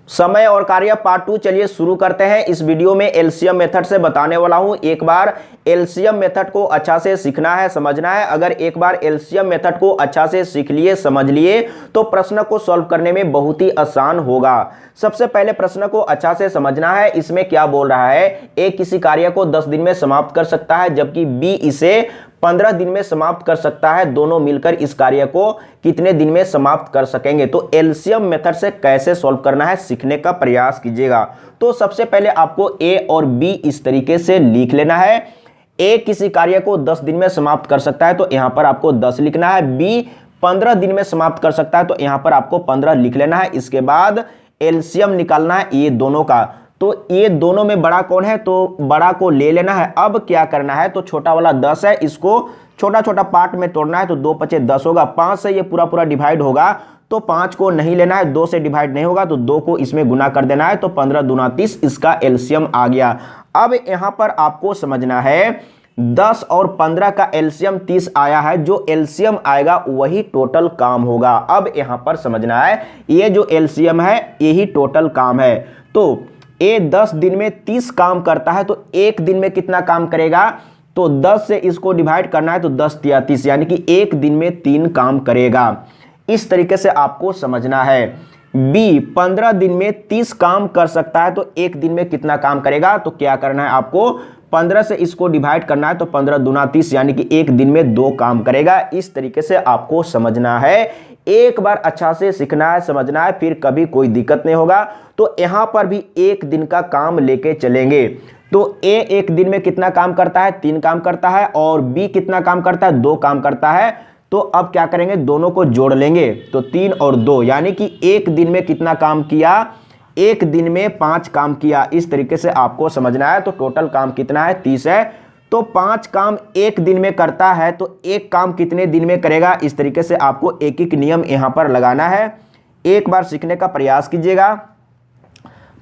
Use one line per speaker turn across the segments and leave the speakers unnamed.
समय और कार्य पार्ट 2 चलिए शुरू करते हैं। इस वीडियो में एलसीएम मेथड से बताने वाला हूं। एक बार एलसीएम मेथड को अच्छा से सीखना है, समझना है। अगर एक बार एलसीएम मेथड को अच्छा से सीख लिए, समझ लिए तो प्रश्न को सॉल्व करने में बहुत ही आसान होगा। सबसे पहले प्रश्न को अच्छा से समझना है। इसमें क्या बोल रहा है, ए किसी कार्य को 10 दिन में समाप्त कर सकता है जबकि बी इसे 15 दिन में समाप्त कर सकता है। दोनों मिलकर इस कार्य को कितने दिन में समाप्त कर सकेंगे। तो एलसीएम मेथड से कैसे सॉल्व करना है सीखने का प्रयास कीजिएगा। तो सबसे पहले आपको ए और बी इस तरीके से लिख लेना है। ए किसी कार्य को 10 दिन में समाप्त कर सकता है तो यहां पर आपको 10 लिखना है। बी 15 दिन में समाप्त कर सकता है तो यहां पर आपको 15 लिख लेना है। इसके बाद एलसीएम निकालना है ये दोनों का। तो ये दोनों में बड़ा कौन है, तो बड़ा को ले लेना है। अब क्या करना है, तो छोटा वाला 10 है, इसको छोटा छोटा पार्ट में तोड़ना है। तो 2 पचे 10 होगा। 5 से ये पूरा पूरा डिवाइड होगा तो 5 को नहीं लेना है। 2 से डिवाइड नहीं होगा तो 2 को इसमें गुना कर देना है। तो 15 दूना 30 इसका एलसीएम आ गया। अब यहां पर आपको समझना है 10 और 15 का एलसीएम 30 आया है। जो एलसीएम आएगा वही टोटल काम होगा। अब यहां पर समझना है ये जो एलसीएम है यही टोटल काम है। तो ए 10 दिन में 30 काम करता है तो एक दिन में कितना काम करेगा, तो 10 से इसको डिवाइड करना है तो 10 या 30 यानी कि एक दिन में 3 काम करेगा। इस तरीके से आपको समझना है। बी 15 दिन में 30 काम कर सकता है तो एक दिन में कितना काम करेगा, तो क्या करना है आपको 15 से इसको डिवाइड करना है तो 15 दूना 30 यानी कि एक दिन में 2 काम करेगा। इस तरीके से आपको समझना है। एक बार अच्छा से सीखना है, समझना है, फिर कभी कोई दिक्कत नहीं होगा। तो यहां पर भी एक दिन का काम लेके चलेंगे। तो ए एक दिन में कितना काम करता है, 3 काम करता है और बी कितना काम करता है, 2 काम करता है। तो अब क्या करेंगे, दोनों को जोड़ लेंगे तो 3 और 2 यानी कि एक दिन में कितना काम किया, एक दिन में 5 काम किया। इस तरीके से आपको समझना है। तो टोटल काम कितना है, 30 है। तो 5 काम एक दिन में करता है तो एक काम कितने दिन में करेगा। इस तरीके से आपको एक एक नियम यहां पर लगाना है। एक बार सीखने का प्रयास कीजिएगा।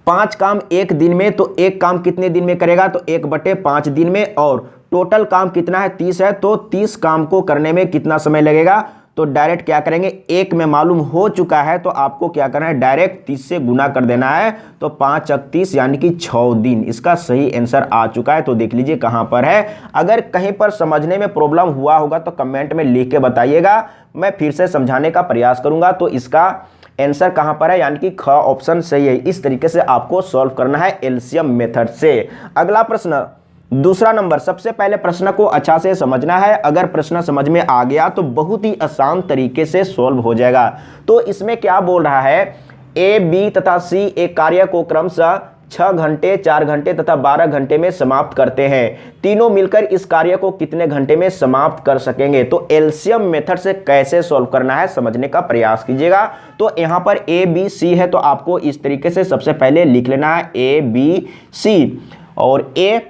5 काम एक दिन में तो एक काम कितने दिन में करेगा, तो 1/5 दिन में। और टोटल काम कितना है, 30 है। तो 30 काम को करने में कितना समय लगेगा, तो डायरेक्ट क्या करेंगे, एक में मालूम हो चुका है तो आपको क्या करना है, डायरेक्ट 30 से गुना कर देना है। तो 5 × 30 यानी कि 6 दिन। इसका सही आंसर आ चुका है। तो देख लीजिए कहां पर है। अगर कहीं पर समझने में प्रॉब्लम हुआ होगा तो कमेंट में लिख के बताइएगा, मैं फिर से समझाने का प्रयास करूंगा। तो इसका आंसर कहां पर है, यानी कि ख ऑप्शन सही है। इस तरीके से आपको सॉल्व करना है एलसीएम मेथड से। अगला प्रश्न, दूसरा नंबर। सबसे पहले प्रश्न को अच्छा से समझना है। अगर प्रश्न समझ में आ गया तो बहुत ही आसान तरीके से सॉल्व हो जाएगा। तो इसमें क्या बोल रहा है, ए, बी तथा सी एक कार्य को क्रमशः 6 घंटे, 4 घंटे तथा 12 घंटे में समाप्त करते हैं। तीनों मिलकर इस कार्य को कितने घंटे में समाप्त कर सकेंगे। तो एलसीएम मेथड से कैसे सॉल्व करना है समझने का प्रयास कीजिएगा। तो यहां पर ए, बी, सी है तो आपको इस तरीके से सबसे पहले लिख लेना है ए, बी, सी। और ए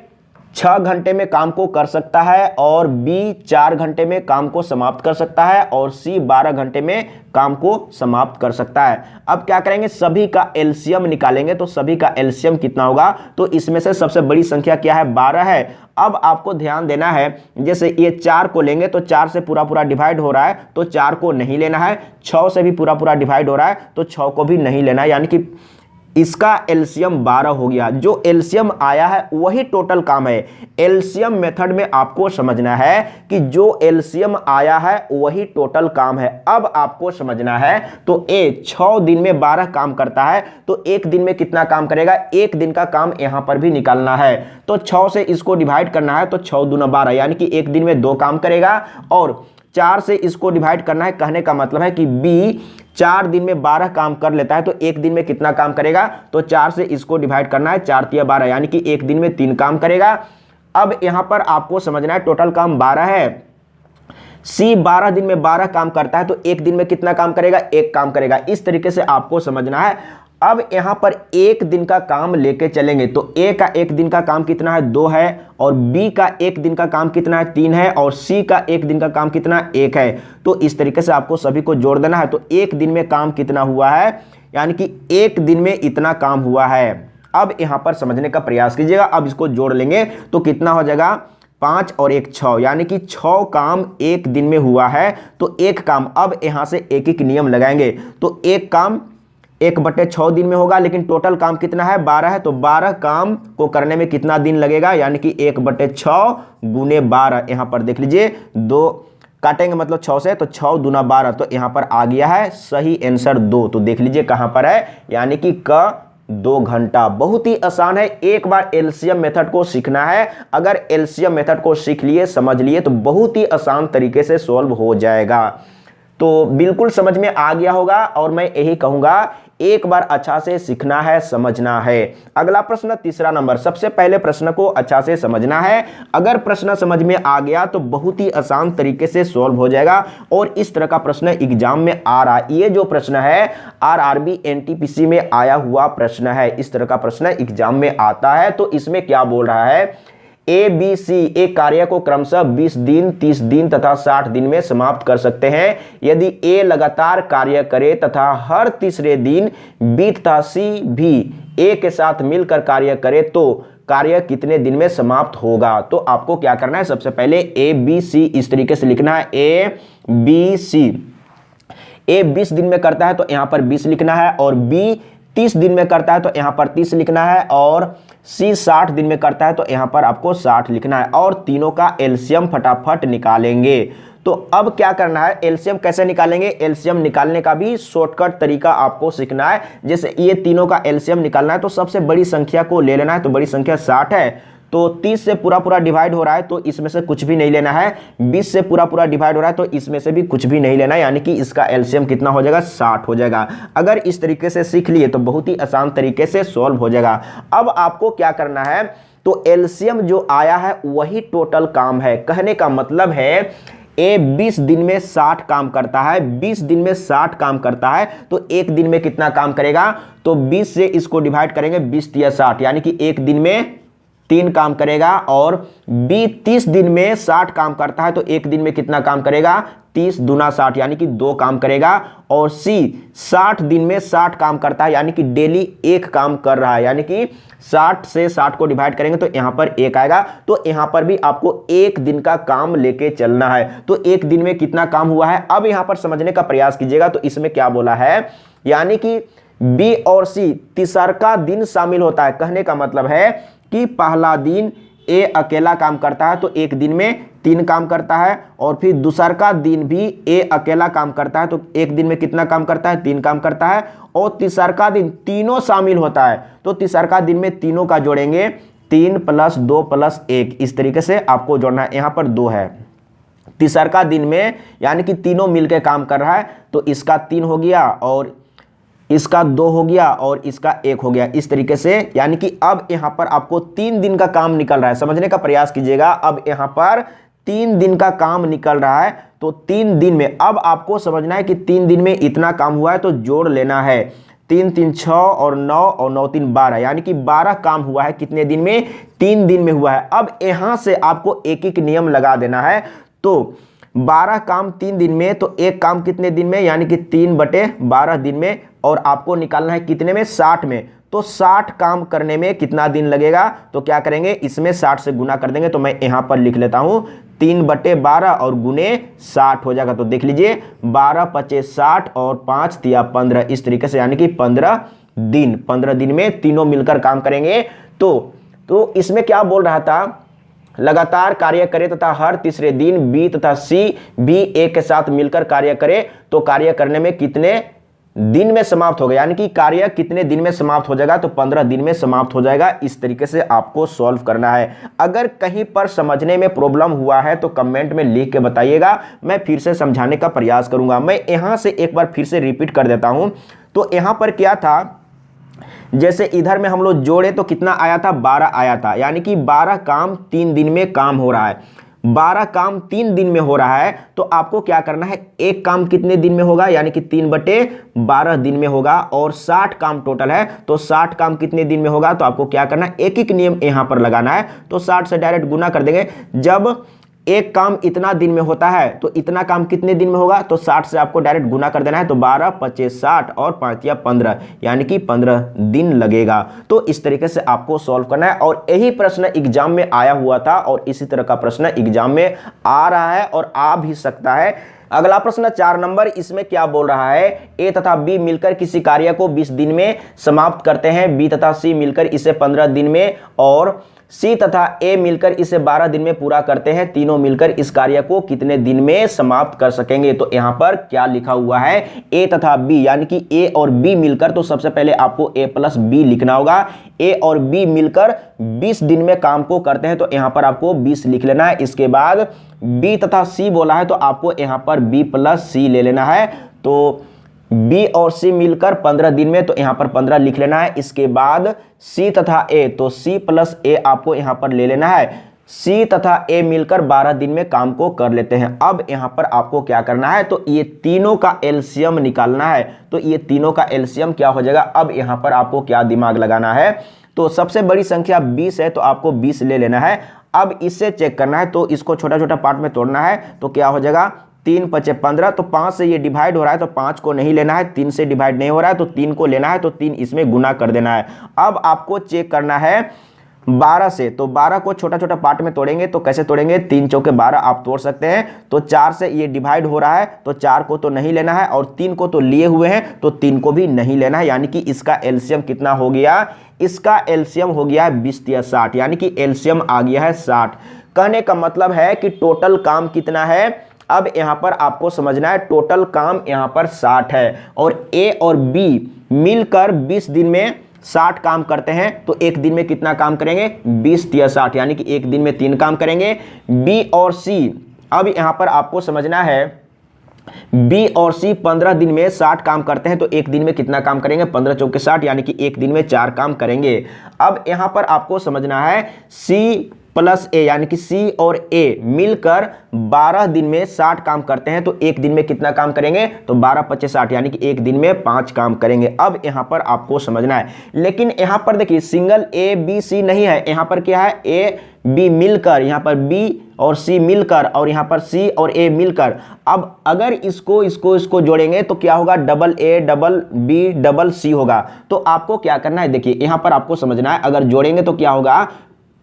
6 घंटे में काम को कर सकता है और बी 4 घंटे में काम को समाप्त कर सकता है और सी 12 घंटे में काम को समाप्त कर सकता है। अब क्या करेंगे, सभी का एलसीएम निकालेंगे। तो सभी का एलसीएम कितना होगा, तो इसमें से सबसे बड़ी संख्या क्या है, 12 है। अब आपको ध्यान देना है, जैसे ये 4 को लेंगे तो 4 से पूरा पूरा डिवाइड हो रहा है तो 4 को नहीं लेना है। 6 से भी पूरा पूरा डिवाइड हो रहा है तो 6 को भी नहीं लेना है। यानी कि इसका एलसीएम 12 हो गया। जो एलसीएम आया है वही टोटल काम है। एलसीएम मेथड में आपको समझना है कि जो एलसीएम आया है वही टोटल काम है। अब आपको समझना है, तो ए 6 दिन में 12 काम करता है तो एक दिन में कितना काम करेगा, एक दिन का काम यहां पर भी निकालना है। तो 6 से इसको डिवाइड करना है तो 6 दूना 12 यानी कि एक दिन में 2 काम करेगा। और 4 से इसको डिवाइड करना है। कहने का मतलब है कि बी 4 दिन में 12 काम कर लेता है तो एक दिन में कितना काम करेगा, तो 4 से इसको डिवाइड करना है, 4 × 12 यानी कि एक दिन में 3 काम करेगा। अब यहां पर आपको समझना है टोटल काम 12 है। सी 12 दिन में 12 काम करता है तो एक दिन में कितना काम करेगा, 1 काम करेगा। इस तरीके से आपको समझना है। अब यहां पर एक दिन का काम लेके चलेंगे। तो ए का एक दिन का काम कितना है, 2 है। और बी का एक दिन का काम कितना है, 3 है। और सी का एक दिन का काम कितना, 1 है। तो इस तरीके से आपको सभी को जोड़ देना है। तो एक दिन में काम कितना हुआ है, यानी कि एक दिन में इतना काम हुआ है। अब यहां पर समझने का प्रयास कीजिएगा। अब इसको जोड़ लेंगे तो कितना हो जाएगा, 5 और 1 6 यानी कि 6 काम एक दिन में हुआ है। तो एक काम, अब यहां से एक एक नियम लगाएंगे। तो एक काम 1/6 दिन में होगा, लेकिन टोटल काम कितना है 12 है, तो 12 काम को करने में कितना दिन लगेगा, यानी कि 1/6 गुने 12। यहाँ पर देख लीजिए 2 काटेंगे मतलब 6 से, तो 6 दूना 12, तो यहाँ पर आ गया है सही आंसर 2। तो देख लीजिए कहाँ पर है, यानी कि क 2 घंटा। बहुत ही आसान है, एक बार एलसीएम मेथड को सीखना है। अगर एलसीएम मेथड को सीख लिए, समझ लिए, तो बहुत ही आसान तरीके से सॉल्व हो जाएगा। तो बिल्कुल समझ में आ गया होगा, और मैं यही कहूंगा एक बार अच्छा से सीखना है, समझना है। अगला प्रश्न, तीसरा नंबर। सबसे पहले प्रश्न को अच्छा से समझना है। अगर प्रश्न समझ में आ गया तो बहुत ही आसान तरीके से सॉल्व हो जाएगा। और इस तरह का प्रश्न एग्जाम में आ रहा है। ये जो प्रश्न है आरआरबी एनटीपीसी में आया हुआ प्रश्न है। इस तरह का प्रश्न एग्जाम में आता है। तो इसमें क्या बोल रहा है, ए बी सी एक कार्य को क्रमशः 20 दिन, 30 दिन तथा 60 दिन में समाप्त कर सकते हैं। यदि ए लगातार कार्य करे तथा हर तीसरे दिन बी तथा सी भी ए के साथ मिलकर कार्य करे तो कार्य कितने दिन में समाप्त होगा। तो आपको क्या करना है, सबसे पहले ए बी सी इस तरीके से लिखना है। ए बी सी, ए 20 दिन में करता है तो यहां पर 20 लिखना है, और बी 30 दिन में करता है तो यहां पर 30 लिखना है, और सी 60 दिन में करता है तो यहां पर आपको 60 लिखना है। और तीनों का एलसीएम फटाफट निकालेंगे। तो अब क्या करना है, एलसीएम कैसे निकालेंगे, एलसीएम निकालने का भी शॉर्टकट तरीका आपको सीखना है। जैसे ये तीनों का एलसीएम निकालना है तो सबसे बड़ी संख्या को ले लेना है। तो बड़ी संख्या 60 है, तो 30 से पूरा डिवाइड हो रहा है तो इसमें से कुछ भी नहीं लेना है। 20 से पूरा डिवाइड हो रहा है तो इसमें से भी कुछ भी नहीं लेना है, यानी कि इसका एलसीएम कितना हो जाएगा, 60 हो जाएगा। अगर इस तरीके से सीख लिए तो बहुत ही आसान तरीके से सॉल्व हो जाएगा। अब आपको क्या करना है, तो एलसीएम जो आया है वही टोटल काम है। कहने का मतलब है ए 20 दिन में 60 काम करता है, 20 दिन में 60 काम करता है, तो एक दिन में कितना काम करेगा, तो 20 से इसको डिवाइड करेंगे, 20 या 60, यानी कि एक दिन में 3 काम करेगा। और बी 30 दिन में 60 काम करता है तो एक दिन में कितना काम करेगा, 30 दूना 60, यानी कि 2 काम करेगा। और सी 60 दिन में 60 काम करता है, यानी कि डेली 1 काम कर रहा है, यानी कि 60 से 60 को डिवाइड करेंगे तो यहां पर 1 आएगा। तो यहां पर भी आपको एक दिन का काम लेके चलना है। तो एक दिन में कितना काम हुआ है, अब यहां पर समझने का प्रयास कीजिएगा। तो इसमें क्या बोला है, यानी कि बी और सी तीसरा दिन शामिल होता है। कहने का मतलब है कि पहला दिन ए अकेला काम करता है तो एक दिन में 3 काम करता है, और फिर दूसरा दिन भी ए अकेला काम करता है तो एक दिन में कितना काम करता है, 3 काम करता है। और तीसरा दिन तीनों शामिल होता है तो तीसरा दिन में तीनों का जोड़ेंगे, 3 + 2 + 1, इस तरीके से आपको जोड़ना है। यहां पर 2 है तीसरा दिन में, यानी कि तीनों मिलकर काम कर रहा है, तो इसका 3 हो गया, और इसका 2 हो गया, और इसका 1 हो गया, इस तरीके से। यानी कि अब यहां पर आपको 3 दिन का काम निकल रहा है। समझने का प्रयास कीजिएगा। अब यहां पर 3 दिन का काम निकल रहा है, तो 3 दिन में अब आपको समझना है कि 3 दिन में इतना काम हुआ है तो जोड़ लेना है। 3 × 3 = 6 और 9 और 9 × 3 = 12, यानी कि 12 काम हुआ है। कितने दिन में, 3 दिन में हुआ है। अब यहां से आपको एक एक नियम लगा देना है। तो 12 काम 3 दिन में, तो एक काम कितने दिन में, यानी कि 3/12 दिन में। और आपको निकालना है कितने में, 60 में। तो 60 काम करने में कितना दिन लगेगा, तो क्या करेंगे, इसमें 60 से गुना कर देंगे। तो मैं यहां पर लिख लेता हूं 3/12 और गुने 60 हो जाएगा। तो देख लीजिए 12 × 5 = 60 और 5 × 3 = 15, इस तरीके से, यानी कि 15 दिन। 15 दिन में तीनों मिलकर काम करेंगे। तो इसमें क्या बोल रहा था, लगातार कार्य करे तथा हर तीसरे दिन बी तथा सी भी ए के साथ मिलकर कार्य करे तो कार्य करने में कितने दिन में समाप्त होगा, यानी कि कार्य कितने दिन में समाप्त हो जाएगा, तो 15 दिन में समाप्त हो जाएगा। इस तरीके से आपको सॉल्व करना है। अगर कहीं पर समझने में प्रॉब्लम हुआ है तो कमेंट में लिख के बताइएगा, मैं फिर से समझाने का प्रयास करूंगा। मैं यहां से एक बार फिर से रिपीट कर देता हूं। तो यहां पर क्या था, जैसे इधर में हम लोग जोड़े तो कितना आया था, 12 आया था, यानी कि 12 काम 3 दिन में काम हो रहा है। 12 काम 3 दिन में हो रहा है, तो आपको क्या करना है, एक काम कितने दिन में होगा, यानी कि 3/12 दिन में होगा। और 60 काम टोटल है, तो 60 काम कितने दिन में होगा, तो आपको क्या करना है, एक एक नियम यहां पर लगाना है। तो 60 से डायरेक्ट गुना कर देंगे। जब एक काम इतना दिन में होता है तो इतना काम कितने दिन में होगा, तो 60 से आपको डायरेक्ट गुना कर देना है, तो 12 25 60 और 5 या 15 यानी कि 15 दिन लगेगा। तो इस तरीके से आपको सॉल्व करना है और यही प्रश्न एग्जाम में आया हुआ था और इसी तरह का प्रश्न एग्जाम में आ रहा है और आ भी सकता है। अगला प्रश्न 4 नंबर, इसमें क्या बोल रहा है, ए तथा बी मिलकर किसी कार्य को 20 दिन में समाप्त करते हैं, बी तथा सी मिलकर इसे 15 दिन में और सी तथा ए मिलकर इसे 12 दिन में पूरा करते हैं, तीनों मिलकर इस कार्य को कितने दिन में समाप्त कर सकेंगे। तो यहां पर क्या लिखा हुआ है, ए तथा बी यानी कि ए और बी मिलकर, तो सबसे पहले आपको ए प्लस बी लिखना होगा। ए और बी मिलकर 20 दिन में काम को करते हैं तो यहां पर आपको 20 लिख लेना है। इसके बाद बी तथा सी बोला है तो आपको यहां पर बी प्लस सी ले लेना है, तो बी और सी मिलकर 15 दिन में, तो यहां पर 15 लिख लेना है। इसके बाद सी तथा ए, तो सी प्लस ए आपको यहां पर ले लेना है। सी तथा ए मिलकर 12 दिन में काम को कर लेते हैं। अब यहां पर आपको क्या करना है, तो ये तीनों का एलसीएम निकालना है। तो ये तीनों का एलसीएम क्या हो जाएगा, अब यहां पर आपको क्या दिमाग लगाना है, तो सबसे बड़ी संख्या 20 है तो आपको 20 ले लेना है। अब इससे चेक करना है, तो इसको छोटा छोटा पार्ट में तोड़ना है, तो क्या हो जाएगा 3 5 15, तो 5 से ये डिवाइड हो रहा है तो 5 को नहीं लेना है, 3 से डिवाइड नहीं हो रहा है तो 3 को लेना है, तो 3 इसमें गुना कर देना है। अब आपको चेक करना है 12 से, तो 12 को छोटा छोटा पार्ट में तोड़ेंगे, तो कैसे तोड़ेंगे, 3 चौके 12 आप तोड़ सकते हैं। तो 4 से ये डिवाइड हो रहा है तो 4 को तो नहीं लेना है और 3 को तो लिए हुए हैं तो 3 को भी नहीं लेना है, यानी कि इसका एलसीएम कितना हो गया, इसका एलसीएम हो गया है 20 या 60, यानी कि एलसीएम आ गया है 60। कहने का मतलब है कि टोटल काम कितना है, अब यहां पर आपको समझना है टोटल काम यहां पर 60 है और ए और बी मिलकर 20 दिन में 60 काम करते हैं, तो एक दिन में कितना काम करेंगे, 20 या 60, यानी कि एक दिन में 3 काम करेंगे। बी और सी, अब यहां पर आपको समझना है बी और सी 15 दिन में 60 काम करते हैं, तो एक दिन में कितना काम करेंगे, 15 चौके 60, यानी कि एक दिन में 4 काम करेंगे। अब यहां पर आपको समझना है सी प्लस ए यानी कि सी और ए मिलकर 12 दिन में 60 काम करते हैं, तो एक दिन में कितना काम करेंगे, तो 12 25 60, यानी कि एक दिन में 5 काम करेंगे। अब यहां पर आपको समझना है, लेकिन यहां पर देखिए सिंगल ए बी सी नहीं है, यहां पर क्या है, ए बी मिलकर, यहां पर बी और सी मिलकर और यहां पर सी और ए मिलकर। अब अगर इसको जोड़ेंगे तो क्या होगा, double A double B double C होगा। तो आपको क्या करना है, देखिए यहां पर आपको समझना है, अगर जोड़ेंगे तो क्या होगा,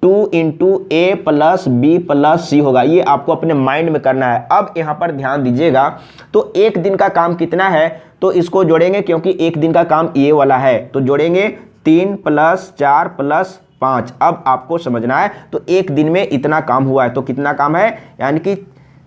2 इंटू ए प्लस बी प्लस सी होगा। ये आपको अपने माइंड में करना है। अब यहां पर ध्यान दीजिएगा, तो एक दिन का काम कितना है, तो इसको जोड़ेंगे क्योंकि एक दिन का काम ये वाला है, तो जोड़ेंगे 3 + 4 + 5। अब आपको समझना है, तो एक दिन में इतना काम हुआ है, तो कितना काम है, यानी कि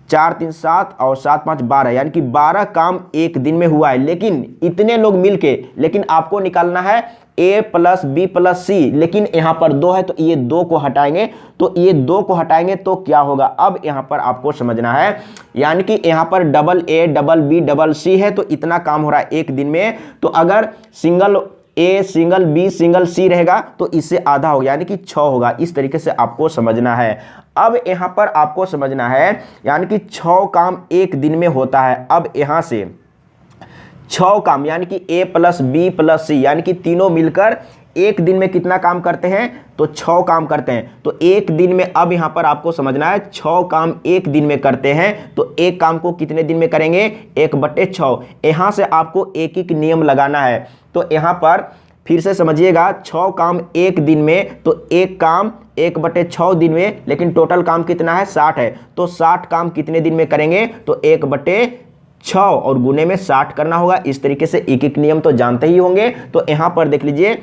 4 3 7 और 7 5 12, यानी कि 12 काम एक दिन में हुआ है। लेकिन इतने लोग मिलके, लेकिन आपको निकालना है ए प्लस बी प्लस सी, लेकिन यहां पर 2 है तो ये 2 को हटाएंगे, तो ये 2 को हटाएंगे तो क्या होगा, अब यहां पर आपको समझना है, यानी कि यहां पर double A double B double C है, तो इतना काम हो रहा है एक दिन में। तो अगर single A single B single C रहेगा तो इससे आधा होगा, यानी कि 6 होगा। इस तरीके से आपको समझना है। अब यहां पर आपको समझना है, यानी कि 6 काम एक दिन में होता है। अब यहां से 6 काम यानी कि ए प्लस बी प्लस सी, यानी कि तीनों मिलकर एक दिन में कितना काम करते हैं, तो 6 काम करते हैं। तो एक दिन में, अब यहां पर आपको समझना है 6 काम एक दिन में करते हैं, तो एक काम को कितने दिन में करेंगे, 1/6। यहां से आपको एक एक नियम लगाना है। तो यहां पर फिर से समझिएगा, 6 काम एक दिन में, तो एक काम 1/6 दिन में, लेकिन टोटल काम कितना है, 60 है, तो 60 काम कितने दिन में करेंगे, तो 1/6 और गुने में 60 करना होगा। इस तरीके से एक एक नियम तो जानते ही होंगे। तो यहां पर देख लीजिए,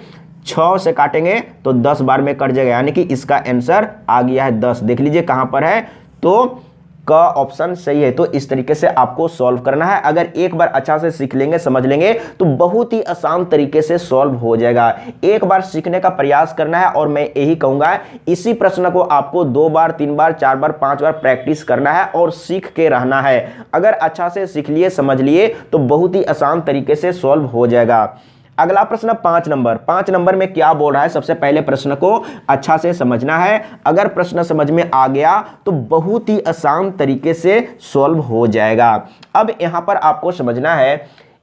6 से काटेंगे तो 10 बार में कट जाएगा, यानी कि इसका आंसर आ गया है 10। देख लीजिए कहां पर है, तो का ऑप्शन सही है। तो इस तरीके से आपको सॉल्व करना है। अगर एक बार अच्छा से सीख लेंगे, समझ लेंगे, तो बहुत ही आसान तरीके से सॉल्व हो जाएगा। एक बार सीखने का प्रयास करना है और मैं यही कहूंगा, इसी प्रश्न को आपको 2 बार 3 बार 4 बार 5 बार प्रैक्टिस करना है और सीख के रहना है। अगर अच्छा से सीख लिए, समझ लिए, तो बहुत ही आसान तरीके से सॉल्व हो जाएगा। अगला प्रश्न 5 नंबर। 5 नंबर में क्या बोल रहा है, सबसे पहले प्रश्न को अच्छा से समझना है। अगर प्रश्न समझ में आ गया तो बहुत ही आसान तरीके से सॉल्व हो जाएगा। अब यहां पर आपको समझना है,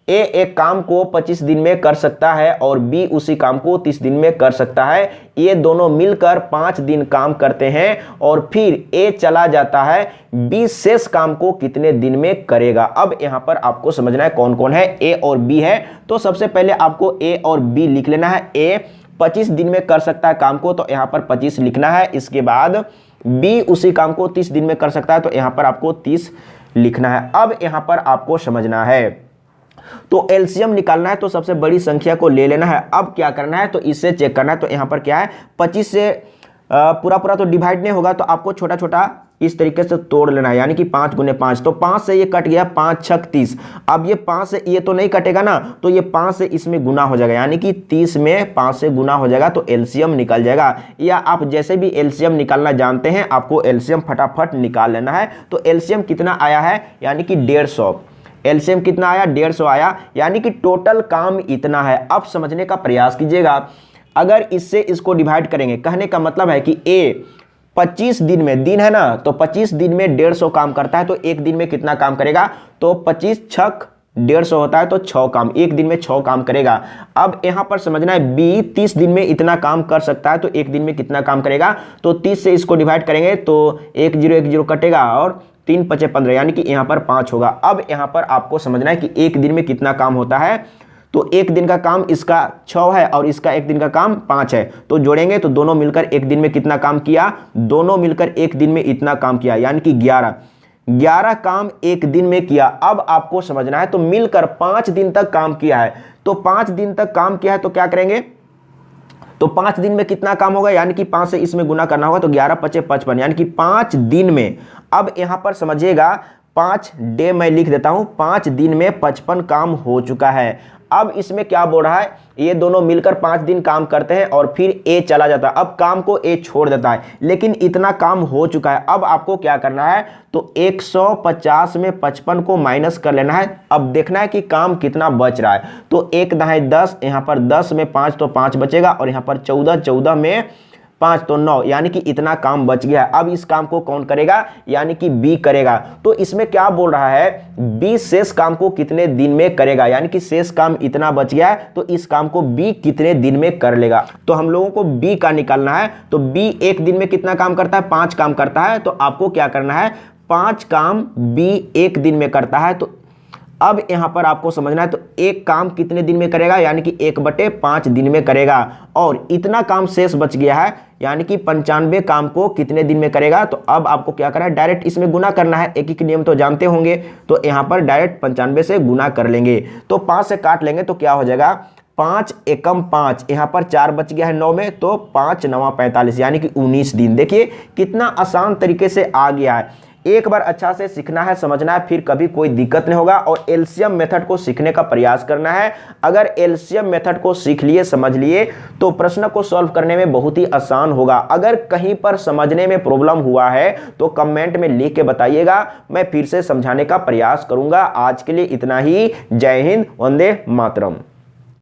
ए एक काम को 25 दिन में कर सकता है और बी उसी काम को 30 दिन में कर सकता है। ये दोनों मिलकर 5 दिन काम करते हैं और फिर ए चला जाता है, बी शेष काम को कितने दिन में करेगा। अब यहां पर आपको समझना है कौन कौन है, ए और बी है। तो सबसे पहले आपको ए और बी लिख लेना है। ए 25 दिन में कर सकता है काम को, तो यहां पर 25 लिखना है। इसके बाद बी उसी काम को 30 दिन में कर सकता है, तो यहां पर आपको 30 लिखना है। अब यहां पर आपको समझना है, तो एलसीएम निकालना है तो सबसे बड़ी संख्या को ले लेना है। अब क्या करना है, तो इससे चेक करना है। तो यहां पर क्या है, 25 से पूरा पूरा तो डिवाइड नहीं होगा, तो आपको छोटा छोटा इस तरीके से तोड़ लेना है, यानी कि 5 गुने 5। तो 5 से ये कट गया, 5 छक 30। अब ये 5 से ये तो नहीं कटेगा ना, तो ये 5 से इसमें गुना हो जाएगा, यानी कि 30 में 5 से गुना हो जाएगा, तो एलसीएम निकल जाएगा। या आप जैसे भी एलसीएम निकालना जानते हैं, आपको एलसीएम फटाफट निकाल लेना है। तो एलसीएम कितना आया है, यानी कि 150। एलसीएम कितना आया, 150 आया, यानी कि टोटल काम इतना है। अब समझने का प्रयास कीजिएगा, अगर इससे इसको डिवाइड करेंगे, कहने का मतलब है कि ए 25 दिन में, दिन है ना, तो 25 दिन में 150 काम करता है, तो एक दिन में कितना काम करेगा, तो 25 छक 150 होता है, तो 6 काम, एक दिन में 6 काम करेगा। अब यहां पर समझना है, बी 30 दिन में इतना काम कर सकता है, तो एक दिन में कितना काम करेगा, तो 30 से इसको डिवाइड करेंगे तो 1 0 1 0 कटेगा और 3 5 15, यानी कि यहां पर 5 होगा। अब यहां पर आपको समझना है कि एक दिन में कितना काम होता है, तो एक दिन का काम इसका 6 है और इसका एक दिन का काम 5 है, तो जोड़ेंगे तो दोनों मिलकर एक दिन में कितना काम किया, दोनों मिलकर एक दिन में इतना काम किया, यानी कि 11 काम एक दिन में किया। अब आपको समझना है, तो मिलकर 5 दिन तक काम किया है, तो 5 दिन तक काम किया है, तो क्या करेंगे, तो 5 दिन में कितना काम होगा, यानी कि 5 से इसमें गुना करना होगा, तो 11 5 55, यानी कि 5 दिन में। अब यहां पर समझिएगा, 5 डे मैं लिख देता हूं, 5 दिन में 55 काम हो चुका है। अब इसमें क्या बोल रहा है, ये दोनों मिलकर 5 दिन काम करते हैं और फिर ए चला जाता है। अब काम को ए छोड़ देता है, लेकिन इतना काम हो चुका है। अब आपको क्या करना है, तो 150 में 55 को माइनस कर लेना है। अब देखना है कि काम कितना बच रहा है, तो 1 दाएं 10, यहाँ पर 10 में 5 तो 5 बचेगा, और यहाँ पर 14 में 5 तो 9, यानी कि इतना काम बच गया है। अब इस काम को कौन करेगा, यानी कि बी करेगा। तो इसमें क्या बोल रहा है, बी शेष काम को कितने दिन में करेगा, यानी कि शेष काम इतना बच गया है, तो इस काम को बी कितने दिन में कर लेगा। तो हम लोगों को बी का निकालना है। तो बी एक दिन में कितना काम करता है, 5 काम करता है, तो आपको क्या करना है, 5 काम बी एक दिन में करता है। तो अब यहां पर आपको समझना है, तो एक काम कितने दिन में करेगा, यानी कि 1/5 दिन में करेगा, और इतना काम शेष बच गया है, यानी कि 95 काम को कितने दिन में करेगा। तो अब आपको क्या करना है, डायरेक्ट इसमें गुना करना है, एक एक नियम तो जानते होंगे, तो यहां पर डायरेक्ट 95 से गुना कर लेंगे, तो 5 से काट लेंगे, तो क्या हो जाएगा, 5 एकम 5, यहां पर 4 बच गया है 9 में, तो 5 9 45, यानी कि 19 दिन। देखिए कितना आसान तरीके से आ गया है। एक बार अच्छा से सीखना है, समझना है, फिर कभी कोई दिक्कत नहीं होगा। और एलसीएम मेथड को सीखने का प्रयास करना है। अगर एलसीएम मेथड को सीख लिए, समझ लिए, तो प्रश्न को सॉल्व करने में बहुत ही आसान होगा। अगर कहीं पर समझने में प्रॉब्लम हुआ है तो कमेंट में लिख के बताइएगा, मैं फिर से समझाने का प्रयास करूंगा। आज के लिए इतना ही। जय हिंद, वंदे मातरम।